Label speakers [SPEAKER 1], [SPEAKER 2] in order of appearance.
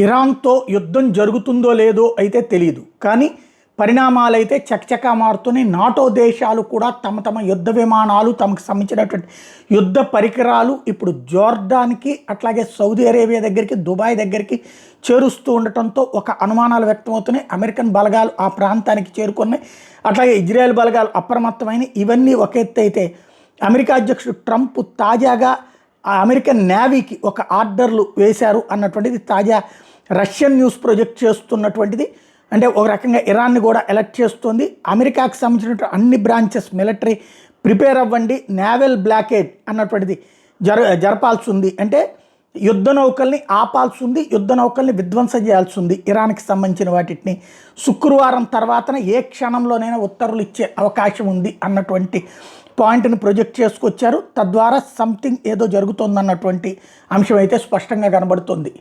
[SPEAKER 1] ఇరాన్తో యుద్ధం జరుగుతుందో లేదో అయితే తెలియదు, కానీ పరిణామాలు అయితే చకచకా మారుతున్నాయి. నాటో దేశాలు కూడా తమ తమ యుద్ధ విమానాలు, తమకు సంబంధించినటువంటి యుద్ధ పరికరాలు ఇప్పుడు జోర్డాన్కి, అట్లాగే సౌదీ అరేబియా దగ్గరికి, దుబాయ్ దగ్గరికి చేరుస్తూ ఉండటంతో ఒక అనుమానాలు వ్యక్తమవుతున్నాయి. అమెరికన్ బలగాలు ఆ ప్రాంతానికి చేరుకున్నాయి, అట్లాగే ఇజ్రాయెల్ బలగాలు అప్రమత్తమైన. ఇవన్నీ ఒక ఎత్తు అయితే, అమెరికా అధ్యక్షుడు ట్రంప్ తాజాగా ఆ అమెరికన్ నేవీకి ఒక ఆర్డర్లు వేశారు అన్నటువంటిది తాజా రష్యన్ న్యూస్ ప్రొజెక్ట్ చేస్తున్నటువంటిది. అంటే ఒక రకంగా ఇరాన్ని కూడా ఎలర్ట్ చేస్తుంది. అమెరికాకు సంబంధించిన అన్ని బ్రాంచెస్ మిలిటరీ ప్రిపేర్ అవ్వండి, నేవల్ బ్లాకేడ్ అన్నటువంటిది జరపాల్సి ఉంది. అంటే యుద్ధ నౌకల్ని ఆపాల్సి ఉంది, యుద్ధ నౌకల్ని విధ్వంసం చేయాల్సి ఉంది. ఇరాన్కి సంబంధించిన వాటిని శుక్రవారం తర్వాతన ఏ క్షణంలోనైనా ఉత్తర్వులు ఇచ్చే అవకాశం ఉంది అన్నటువంటి పాయింట్ని ప్రొజెక్ట్ చేసుకొచ్చారు. తద్వారా సంథింగ్ ఏదో జరుగుతుందన్నటువంటి అంశం అయితే స్పష్టంగా కనబడుతుంది.